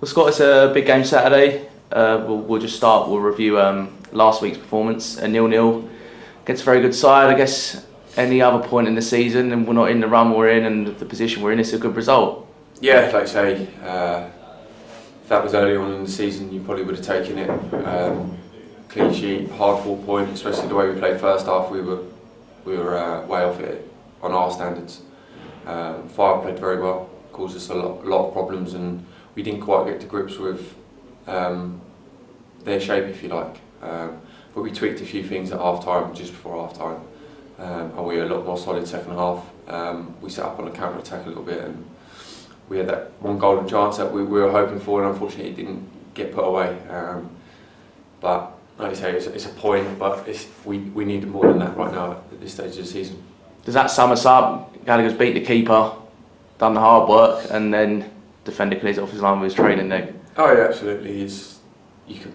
Well, Scott, it's a big game Saturday. We'll just start. We'll review last week's performance. A 0-0 against a very good side. I guess any other point in the season, and we're not in the run we're in and the position we're in, it's a good result. Yeah, like I say, if that was early on in the season, you probably would have taken it. Clean sheet, hard-fought point, especially the way we played first half. We were way off it on our standards. Fire played very well, caused us a lot of problems, and we didn't quite get to grips with their shape, if you like. But we tweaked a few things at half-time, just before half-time, and we were a lot more solid second half. We set up on a counter-attack a little bit, and we had that one golden chance that we were hoping for, and unfortunately it didn't get put away. But like I say, it's a point, but we need more than that right now at this stage of the season. Does that sum us up? Gallagher's beat the keeper, done the hard work, and then defender clears off his line with his training leg. Oh yeah, absolutely. You can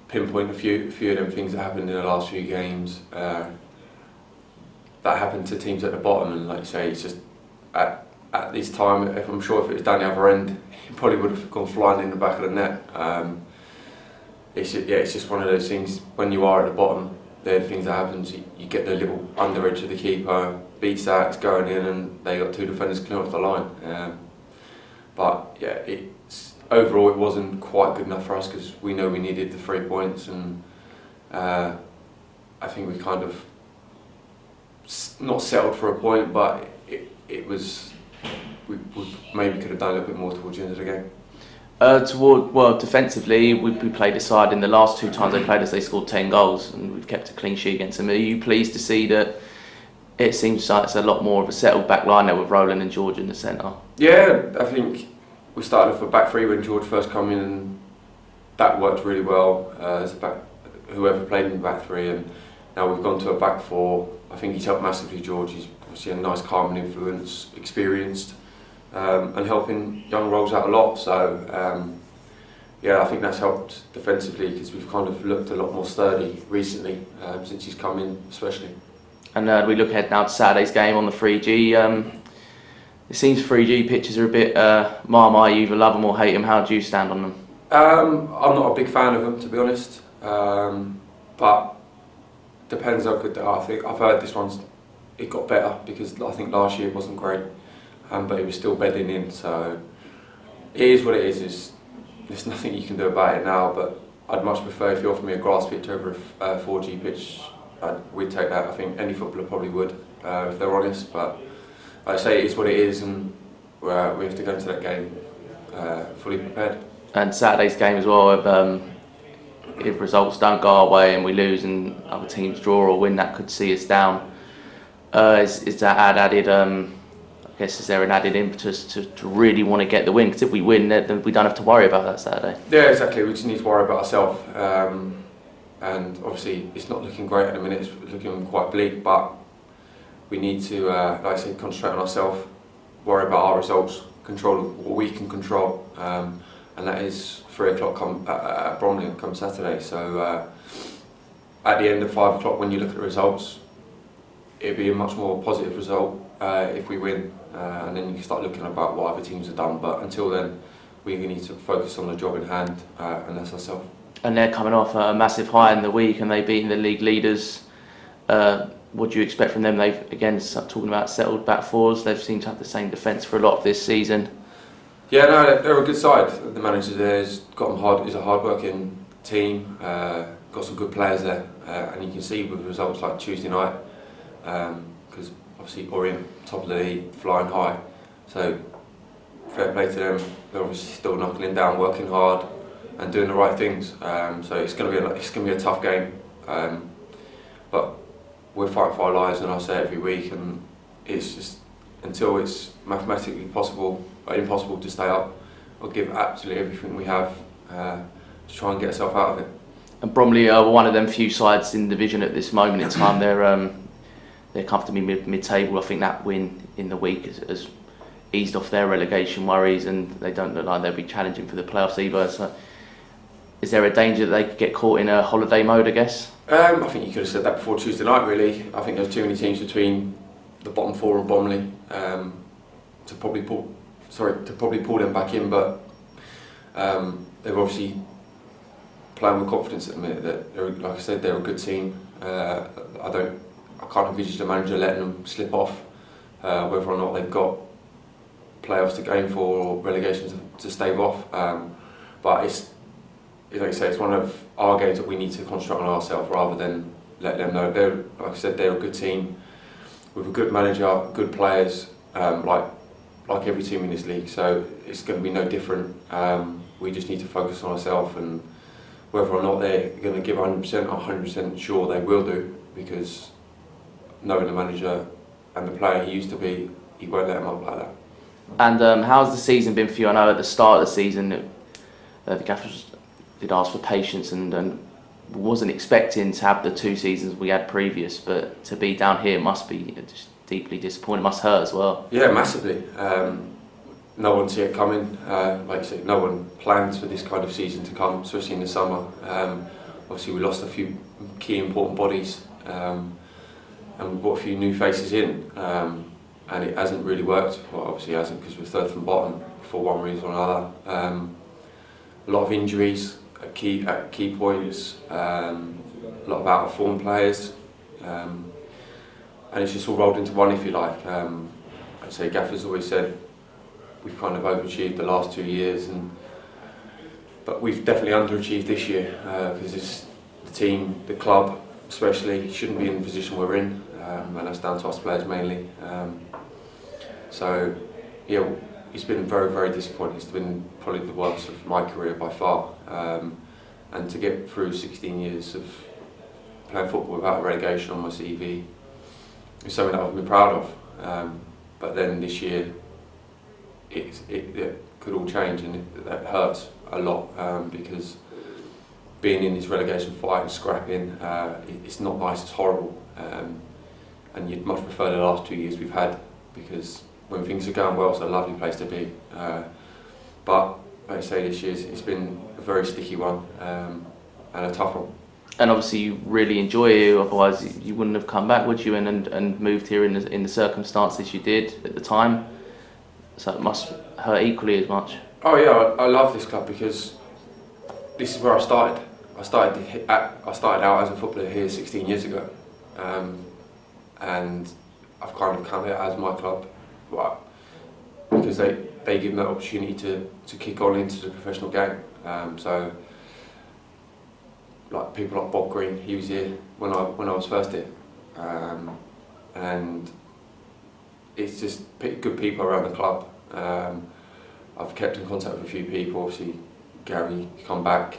pinpoint a few of them things that happened in the last few games that happened to teams at the bottom, and like you say, it's just at this time, I'm sure if it was down the other end, it probably would have gone flying in the back of the net. It's just one of those things. When you are at the bottom, they're the things that happens. You get the little under edge of the keeper, beats that, it's going in, and they got two defenders clear off the line. But yeah, overall it wasn't quite good enough for us, because we know we needed the 3 points, and I think we kind of not settled for a point, but it was, we maybe could have done a little bit more towards the end of the game. Defensively, we played a side in the last 2 times they played us, they scored 10 goals, and we've kept a clean sheet against them. Are you pleased to see that it seems like it's a lot more of a settled back line now with Roland and George in the centre? Yeah, I think we started off a back three when George first came in, and that worked really well as a back, whoever played in the back three, and now we've gone to a back four. I think he's helped massively, George. He's obviously a nice calming influence, experienced, and helping young roles out a lot. So yeah, I think that's helped defensively, because we've kind of looked a lot more sturdy recently, since he's come in especially. And we look ahead now to Saturday's game on the 3G. It seems 3G pitches are a bit Marmite, you either love them or hate them. How do you stand on them? I'm not a big fan of them, to be honest, but depends how good they are. I think I've heard this one's, it got better, because I think last year it wasn't great, but it was still bedding in, so it is what it is. There's nothing you can do about it now, but I'd much prefer if you offer me a grass pitch over a 4G pitch. We'd take that. I think any footballer probably would, if they're honest, but like I say, it is what it is, and we have to go into that game fully prepared. And Saturday's game as well, if results don't go our way and we lose and other teams draw or win, that could see us down. Is that added, I guess, is there an added impetus to really want to get the win? Because if we win, then we don't have to worry about that Saturday. Yeah, exactly. We just need to worry about ourselves. And obviously it's not looking great at the minute, it's looking quite bleak, but we need to, like I said, concentrate on ourselves, worry about our results, control what we can control, and that is 3 o'clock at Bromley come Saturday. So at the end of 5 o'clock, when you look at the results, it'd be a much more positive result if we win, and then you can start looking about what other teams have done, but until then we need to focus on the job in hand, and that's ourselves. And they're coming off a massive high in the week, and they've beaten the league leaders. What do you expect from them? They've, again, talking about settled back fours, they've seemed to have the same defence for a lot of this season. Yeah, no, they're a good side. The manager there's got them hard. He's a hard-working team. Got some good players there, and you can see with results like Tuesday night, because obviously Orient top of the league, flying high. So fair play to them. They're obviously still knuckling down, working hard, and doing the right things. So it's going to be a tough game, but we're fighting for our lives, and I say it every week, and it's just until it's mathematically possible or impossible to stay up, we'll give absolutely everything we have to try and get ourselves out of it. And Bromley are one of them few sides in the division at this moment in time. They're comfortably mid-table. I think that win in the week has eased off their relegation worries, and they don't look like they'll be challenging for the playoffs either. So is there a danger that they could get caught in a holiday mode, I guess? I think you could have said that before Tuesday night, really. I think there's too many teams between the bottom four and Bromley to probably pull them back in, but They're obviously playing with confidence at the minute. That they're, like I said, they're a good team. I can't envisage the manager letting them slip off, whether or not they've got playoffs to aim for or relegation to stave off. But it's, like I say, it's one of our games that we need to concentrate on ourselves rather than let them know. They're, like I said, they're a good team with a good manager, good players, like every team in this league. So it's going to be no different. We just need to focus on ourselves, and whether or not they're going to give 100%, I'm 100% sure they will do, because knowing the manager and the player he used to be, he won't let them up like that. And how's the season been for you? I know at the start of the season, the gaffers did ask for patience and wasn't expecting to have the 2 seasons we had previous, but to be down here must be just deeply disappointing. Must hurt as well. Yeah, massively. No one see it coming. Like you said, no one plans for this kind of season to come, especially in the summer. Obviously, we lost a few key important bodies, and we brought a few new faces in, and it hasn't really worked. Well, obviously, it hasn't, because we're third from bottom for one reason or another. A lot of injuries at key points, a lot of out of form players, and it's just all rolled into one, if you like. I'd say Gaffer's always said we've kind of overachieved the last 2 years, but we've definitely underachieved this year, because the team, the club especially, shouldn't be in the position we're in, and that's down to us players mainly. So yeah, it's been very, very disappointing. It's been probably the worst of my career by far, and to get through 16 years of playing football without a relegation on my CV is something that I've been proud of. But then this year, it could all change, and that hurts a lot, because being in this relegation fight and scrapping, it's not nice, it's horrible, and you'd much prefer the last 2 years we've had, because when things are going well, it's a lovely place to be. But like I say, this year's it's been a very sticky one, and a tough one. And obviously you really enjoy it, otherwise you wouldn't have come back, would you, and moved here in the circumstances you did at the time? So it must hurt equally as much. Oh yeah, I love this club because this is where I started. I started out as a footballer here 16 years ago, and I've kind of come here as my club, because they give me that opportunity to kick on into the professional game. So like people like Bob Green, he was here when I was first here, and it's just good people around the club. I've kept in contact with a few people. Obviously, Gary come back,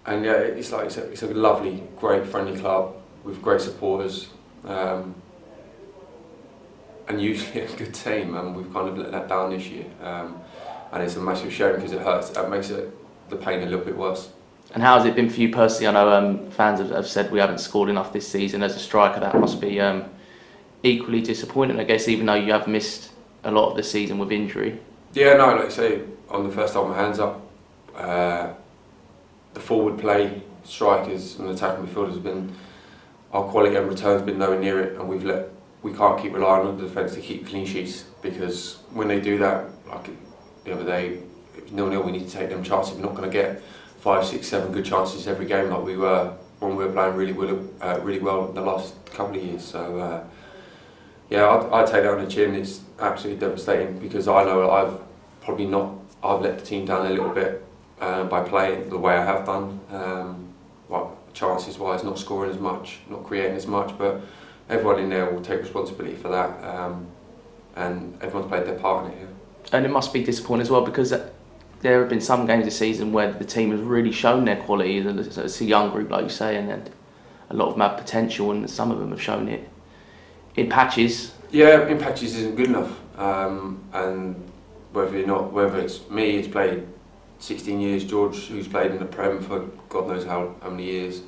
and yeah, it's like it's a lovely, great, friendly club with great supporters, and usually a good team. And we've kind of let that down this year, and it's a massive shame because it hurts. It makes the pain a little bit worse. And how has it been for you personally? I know fans have said we haven't scored enough this season. As a striker, that must be equally disappointing, I guess, even though you have missed a lot of the season with injury. Yeah, no, like I say, on the first time my hands up, the forward play, strikers and attacking midfielders has been, our quality and return has been nowhere near it, and we can't keep relying on the defence to keep clean sheets, because when they do that, like the other day, it was 0-0, we need to take them chances. We're not going to get 5, 6, 7 good chances every game like we were when we were playing really well the last couple of years. So yeah, I'd take that on the chin. It's absolutely devastating because I know I've let the team down a little bit by playing the way I have done. Chances wise, not scoring as much, not creating as much, but everyone in there will take responsibility for that, and everyone's played their part in it here. And it must be disappointing as well, because there have been some games this season where the team has really shown their quality. It's a young group, like you say, and a lot of them have potential, and some of them have shown it in patches. Yeah, in patches isn't good enough, and whether it's me who's played 16 years, George who's played in the Prem for God knows how many years,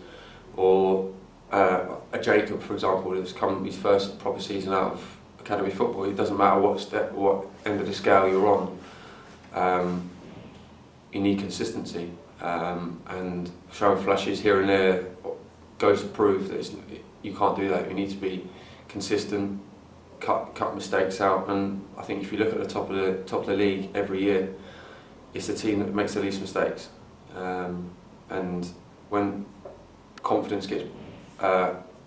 or a Jacob, for example, who's come his first proper season out of academy football. It doesn't matter what end of the scale you're on. You need consistency, and showing flashes here and there goes to prove that you can't do that. You need to be consistent, cut mistakes out, and I think if you look at the top of the league every year, it's the team that makes the least mistakes, and when confidence gets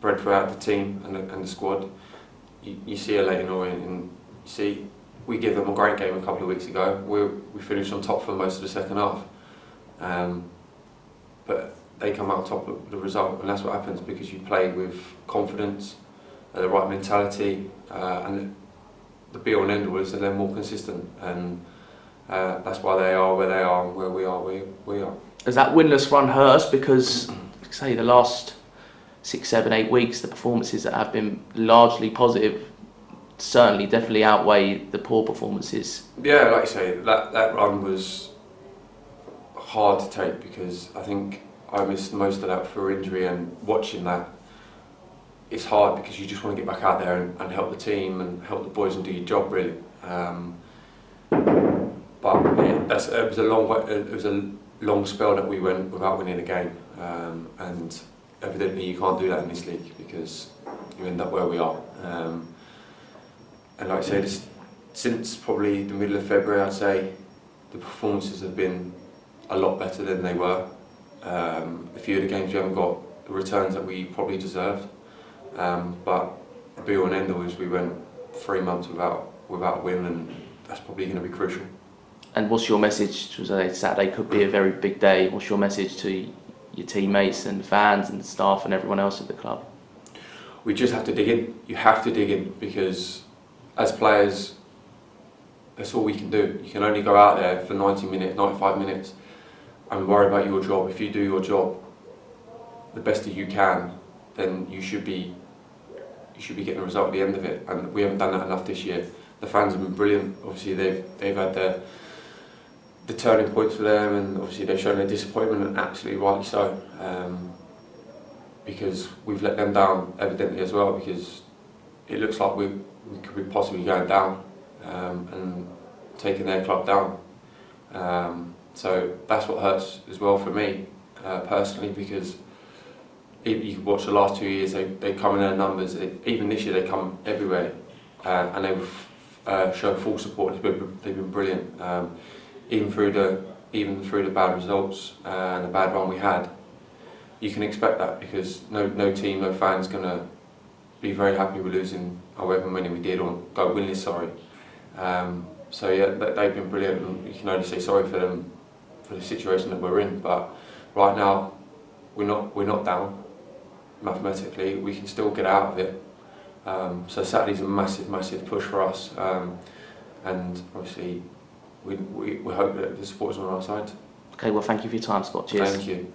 bred throughout the team and the squad, you see a Leighton Orient, and you see we give them a great game a couple of weeks ago. We finished on top for most of the second half, but they come out on top of the result, and that's what happens because you play with confidence, the right mentality, and the be all and end all is that they're more consistent, and that's why they are where they are and where we are we are. Has that winless run hurt us? Because, say, the last 6, 7, 8 weeks, the performances that have been largely positive certainly definitely outweigh the poor performances. Yeah, like you say, that run was hard to take because I think I missed most of that for injury, and watching that, it's hard because you just want to get back out there and help the team and help the boys and do your job really. But it was a long spell that we went without winning a game, and evidently you can't do that in this league because you end up where we are. And like I said, since probably the middle of February, I'd say the performances have been a lot better than they were. A few of the games we haven't got the returns that we probably deserved, but the be all and end all is we went 3 months without a win, and that's probably going to be crucial. And what's your message? Saturday could be a very big day. What's your message to your teammates and fans and staff and everyone else at the club? We just have to dig in. You have to dig in because as players, that's all we can do. You can only go out there for 90 minutes, 95 minutes and worry about your job. If you do your job the best that you can, then you should be getting a result at the end of it. And we haven't done that enough this year. The fans have been brilliant. Obviously they've had the turning points for them, and obviously they've shown their disappointment, and absolutely rightly so. Because we've let them down evidently as well, because it looks like we could be possibly going down and taking their club down. So that's what hurts as well for me personally, because you can watch the last 2 years, they come in their numbers, even this year they come everywhere, and they show full support. They've been brilliant, even through the bad results and the bad run we had. You can expect that because no team, no fan's going to be very happy with losing however many we did, or go winless, sorry. So yeah, they've been brilliant, and you can only say sorry for them for the situation that we're in. But right now, we're not down mathematically. We can still get out of it. So Saturday's a massive push for us, and obviously we hope that the supporters are on our side. Okay, well, thank you for your time, Scott. Cheers. Thank you.